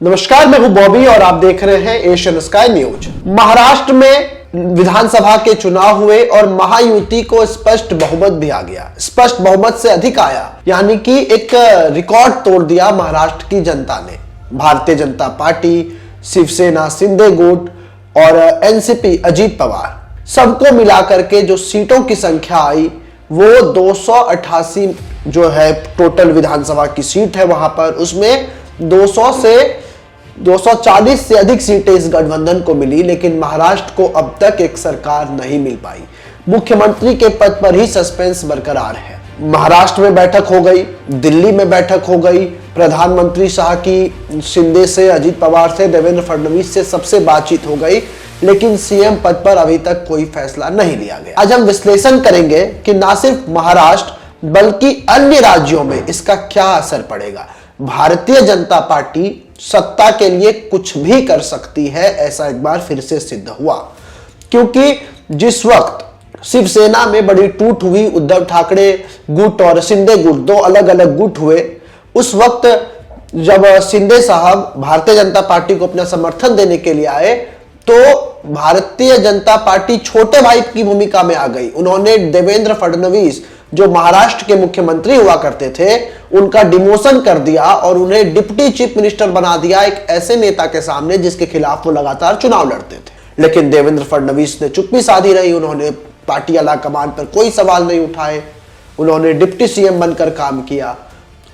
नमस्कार, मैं हूं बॉबी और आप देख रहे हैं एशियन स्काई न्यूज। महाराष्ट्र में विधानसभा के चुनाव हुए और महायुति को स्पष्ट बहुमत भी आ गया। स्पष्ट बहुमत से अधिक आया, यानी कि एक रिकॉर्ड तोड़ दिया महाराष्ट्र की जनता ने। भारतीय जनता पार्टी, शिवसेना, शिंदे गुट और एनसीपी अजीत पवार, सबको मिलाकर के जो सीटों की संख्या आई वो 288 जो है टोटल विधानसभा की सीट है वहां पर, उसमें 240 से अधिक सीटें इस गठबंधन को मिली। लेकिन महाराष्ट्र को अब तक एक सरकार नहीं मिल पाई। मुख्यमंत्री के पद पर ही सस्पेंस बरकरार है। महाराष्ट्र में बैठक हो गई, दिल्ली में बैठक हो गई, प्रधानमंत्री शाह की शिंदे से, अजीत पवार से, देवेंद्र फडणवीस से सबसे बातचीत हो गई, लेकिन सीएम पद पर अभी तक कोई फैसला नहीं लिया गया। आज हम विश्लेषण करेंगे कि न सिर्फ महाराष्ट्र बल्कि अन्य राज्यों में इसका क्या असर पड़ेगा। भारतीय जनता पार्टी सत्ता के लिए कुछ भी कर सकती है, ऐसा एक बार फिर से सिद्ध हुआ। क्योंकि जिस वक्त शिवसेना में बड़ी टूट हुई, उद्धव ठाकरे गुट और शिंदे गुट दो अलग अलग गुट हुए, उस वक्त जब शिंदे साहब भारतीय जनता पार्टी को अपना समर्थन देने के लिए आए तो भारतीय जनता पार्टी छोटे भाई की भूमिका में आ गई। उन्होंने देवेंद्र फडणवीस जो महाराष्ट्र के मुख्यमंत्री हुआ करते थे उनका डिमोशन कर दिया और उन्हें डिप्टी चीफ मिनिस्टर बना दिया, एक ऐसे नेता के सामने जिसके खिलाफ वो लगातार चुनाव लड़ते थे। लेकिन देवेंद्र फडणवीस ने चुप्पी साधी रही, उन्होंने पार्टी आला कमान पर कोई सवाल नहीं उठाए, उन्होंने डिप्टी सीएम बनकर काम किया।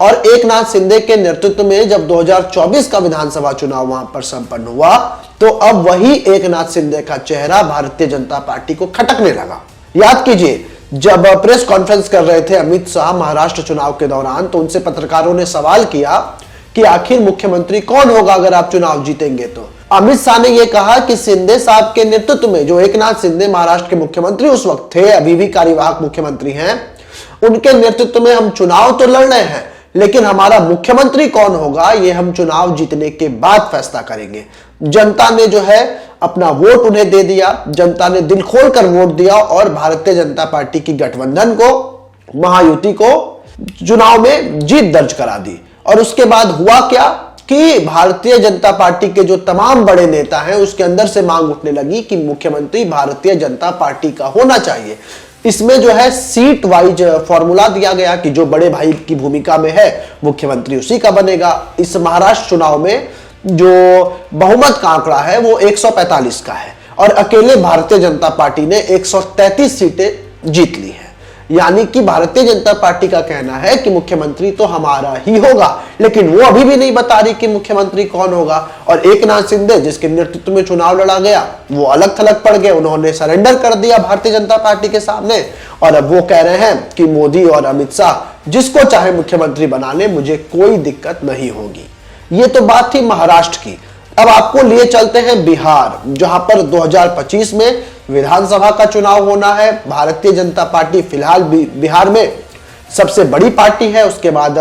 और एकनाथ शिंदे के नेतृत्व में जब 2024 का विधानसभा चुनाव वहां पर संपन्न हुआ तो अब वही एकनाथ शिंदे का चेहरा भारतीय जनता पार्टी को खटकने लगा। याद कीजिए, जब प्रेस कॉन्फ्रेंस कर रहे थे अमित शाह महाराष्ट्र चुनाव के दौरान, तो उनसे पत्रकारों ने सवाल किया कि आखिर मुख्यमंत्री कौन होगा अगर आप चुनाव जीतेंगे तो। अमित शाह ने यह कहा कि शिंदे साहब के नेतृत्व में, जो एकनाथ शिंदे महाराष्ट्र के मुख्यमंत्री उस वक्त थे, अभी भी कार्यवाहक मुख्यमंत्री हैं, उनके नेतृत्व में हम चुनाव तो लड़ रहे हैं, लेकिन हमारा मुख्यमंत्री कौन होगा ये हम चुनाव जीतने के बाद फैसला करेंगे। जनता ने जो है अपना वोट उन्हें दे दिया, जनता ने दिल खोलकर वोट दिया और भारतीय जनता पार्टी की गठबंधन को, महायुति को चुनाव में जीत दर्ज करा दी। और उसके बाद हुआ क्या कि भारतीय जनता पार्टी के जो तमाम बड़े नेता हैं उसके अंदर से मांग उठने लगी कि मुख्यमंत्री भारतीय जनता पार्टी का होना चाहिए। इसमें जो है सीट वाइज फॉर्मूला दिया गया कि जो बड़े भाई की भूमिका में है मुख्यमंत्री उसी का बनेगा। इस महाराष्ट्र चुनाव में जो बहुमत का आंकड़ा है वो 145 का है और अकेले भारतीय जनता पार्टी ने 133 सीटें जीत ली है। यानी कि भारतीय जनता पार्टी का कहना है कि मुख्यमंत्री तो हमारा ही होगा, लेकिन वो अभी भी नहीं बता रही कि मुख्यमंत्री कौन होगा। और एकनाथ शिंदे जिसके नेतृत्व में चुनाव लड़ा गया वो अलग थलग पड़ गए, उन्होंने सरेंडर कर दिया भारतीय जनता पार्टी के सामने और अब वो कह रहे हैं कि मोदी और अमित शाह जिसको चाहे मुख्यमंत्री बना ले, मुझे कोई दिक्कत नहीं होगी। ये तो बात थी महाराष्ट्र की। अब आपको लिए चलते हैं बिहार, जहां पर 2025 में विधानसभा का चुनाव होना है। भारतीय जनता पार्टी फिलहाल बिहार में सबसे बड़ी पार्टी है, उसके बाद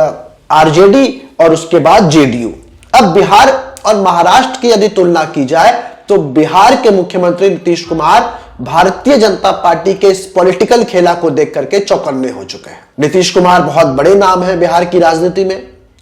आरजेडी और उसके बाद जेडीयू। अब बिहार और महाराष्ट्र की यदि तुलना की जाए तो बिहार के मुख्यमंत्री नीतीश कुमार भारतीय जनता पार्टी के इस पॉलिटिकल खेला को देख करके चौकन्ने हो चुके हैं। नीतीश कुमार बहुत बड़े नाम है बिहार की राजनीति में,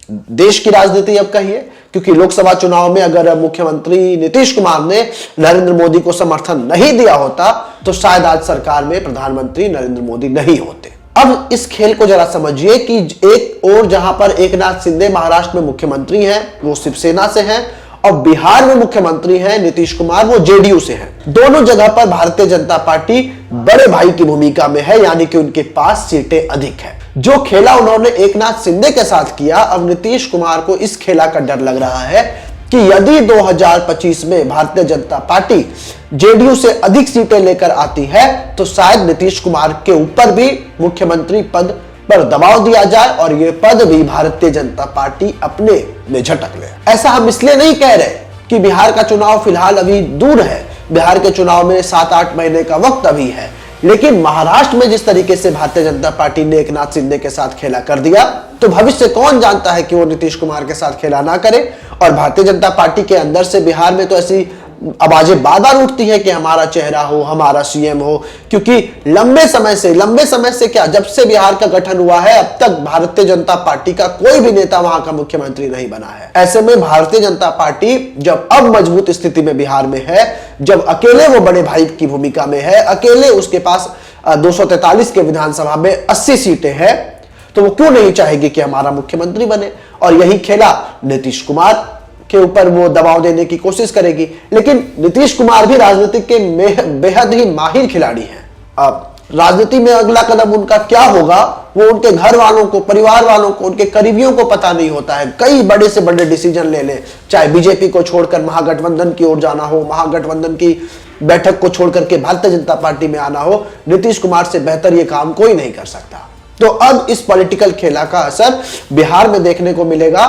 देश की राजनीति अब कहिए, क्योंकि लोकसभा चुनाव में अगर मुख्यमंत्री नीतीश कुमार ने नरेंद्र मोदी को समर्थन नहीं दिया होता तो शायद आज सरकार में प्रधानमंत्री नरेंद्र मोदी नहीं होते। अब इस खेल को जरा समझिए कि एक और जहां पर एकनाथ शिंदे महाराष्ट्र में मुख्यमंत्री हैं वो शिवसेना से हैं और बिहार में मुख्यमंत्री हैं नीतीश कुमार, वो जेडीयू से हैं। दोनों जगह पर भारतीय जनता पार्टी बड़े भाई की भूमिका में है, यानी कि उनके पास सीटें अधिक है। जो खेला उन्होंने एकनाथ शिंदे के साथ किया, अब नीतीश कुमार को इस खेला का डर लग रहा है कि यदि 2025 में भारतीय जनता पार्टी जेडीयू से अधिक सीटें लेकर आती है तो शायद नीतीश कुमार के ऊपर भी मुख्यमंत्री पद पर दबाव दिया जाए और यह पद भी भारतीय जनता पार्टी अपने में झटक ले। ऐसा हम इसलिए नहीं कह रहे कि बिहार का चुनाव फिलहाल अभी दूर है, बिहार के चुनाव में 7-8 महीने का वक्त अभी है, लेकिन महाराष्ट्र में जिस तरीके से भारतीय जनता पार्टी ने एकनाथ शिंदे के साथ खेला कर दिया तो भविष्य कौन जानता है कि वो नीतीश कुमार के साथ खेला ना करे। और भारतीय जनता पार्टी के अंदर से बिहार में तो ऐसी आवाजें बार बार उठती है कि हमारा चेहरा हो, हमारा सीएम हो, क्योंकि लंबे समय से क्या, जब से बिहार का गठन हुआ है अब तक भारतीय जनता पार्टी का कोई भी नेता वहां का मुख्यमंत्री नहीं बना है। ऐसे में भारतीय जनता पार्टी जब अब मजबूत स्थिति में बिहार में है, जब अकेले वो बड़े भाई की भूमिका में है, अकेले उसके पास 243 के विधानसभा में 80 सीटें हैं, तो वो क्यों नहीं चाहेगी कि हमारा मुख्यमंत्री बने। और यही खेला नीतीश कुमार के ऊपर वो दबाव देने की कोशिश करेगी। लेकिन नीतीश कुमार भी राजनीति के बेहद ही माहिर खिलाड़ी हैं। अब राजनीति में अगला कदम उनका क्या होगा वो उनके घर वालों को, परिवार वालों को, उनके करीबियों को पता नहीं होता है। कई बड़े से बड़े डिसीजन ले लें, चाहे बीजेपी को छोड़कर महागठबंधन की ओर जाना हो, महागठबंधन की बैठक को छोड़कर के भारतीय जनता पार्टी में आना हो, नीतीश कुमार से बेहतर ये काम कोई नहीं कर सकता। तो अब इस पॉलिटिकल खेला का असर बिहार में देखने को मिलेगा,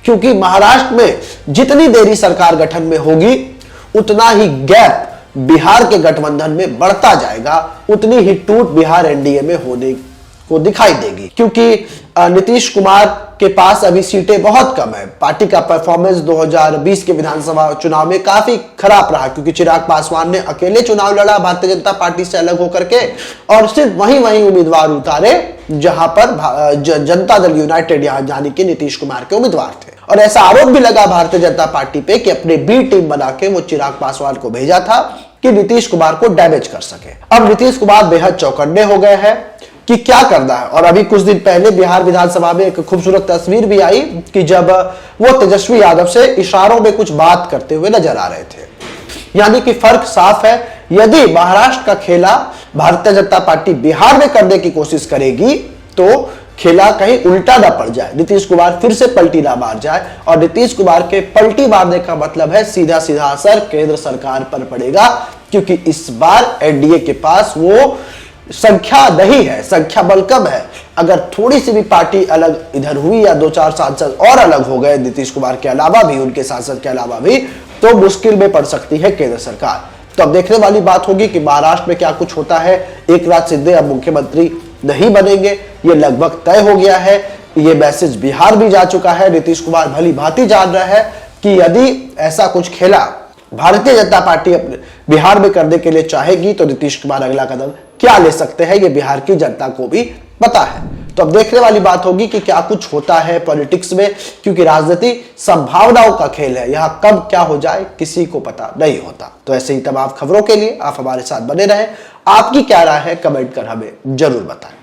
क्योंकि महाराष्ट्र में जितनी देरी सरकार गठन में होगी उतना ही गैप बिहार के गठबंधन में बढ़ता जाएगा, उतनी ही टूट बिहार एनडीए में होने को दिखाई देगी। क्योंकि नीतीश कुमार के पास अभी सीटें बहुत कम है। पार्टी का परफॉर्मेंस 2020 के विधानसभा चुनाव में काफी खराब रहा, क्योंकि चिराग पासवान ने अकेले चुनाव लड़ा भारतीय जनता पार्टी से अलग होकर के, और सिर्फ वही उम्मीदवार उतारे जहां पर जनता दल यूनाइटेड यानी कि नीतीश कुमार के उम्मीदवार थे। और ऐसा आरोप भी लगा भारतीय जनता पार्टी पे कि अपने बी टीम बना के वो चिराग पासवान को भेजा था कि नीतीश कुमार को डैमेज कर सके। अब नीतीश कुमार बेहद चौकन्ने हो गए हैं कि क्या करना है। और अभी कुछ दिन पहले बिहार विधानसभा में एक खूबसूरत तस्वीर भी आई कि जब वो तेजस्वी यादव से इशारों में कुछ बात करते हुए नजर आ रहे थे। यानी कि फर्क साफ है, यदि महाराष्ट्र का खेला भारतीय जनता पार्टी बिहार में करने की कोशिश करेगी तो खेला कहीं उल्टा ना पड़ जाए, नीतीश कुमार फिर से पलटी ना मार जाए। और नीतीश कुमार के पलटी मारने का मतलब है सीधा सीधा असर केंद्र सरकार पर पड़ेगा, क्योंकि इस बार एनडीए के पास वो संख्या नहीं है, संख्या बल कम है। अगर थोड़ी सी भी पार्टी अलग इधर हुई या 2-4 सांसद और अलग हो गए नीतीश कुमार के अलावा भी, उनके सांसद के अलावा भी, तो मुश्किल में पड़ सकती है केंद्र सरकार। तो अब देखने वाली बात होगी कि महाराष्ट्र में क्या कुछ होता है। एकनाथ शिंदे अब मुख्यमंत्री नहीं बनेंगे, ये लगभग तय हो गया है। ये मैसेज बिहार भी जा चुका है। नीतीश कुमार भली भांति जान रहा है कि यदि ऐसा कुछ खेला भारतीय जनता पार्टी अपने बिहार में करने के लिए चाहेगी तो नीतीश कुमार अगला कदम क्या ले सकते हैं, ये बिहार की जनता को भी पता है। तो अब देखने वाली बात होगी कि क्या कुछ होता है पॉलिटिक्स में, क्योंकि राजनीति संभावनाओं का खेल है। यहां कब क्या हो जाए किसी को पता नहीं होता। तो ऐसे ही तमाम खबरों के लिए आप हमारे साथ बने रहें। आपकी क्या राय है कमेंट कर हमें जरूर बताएं।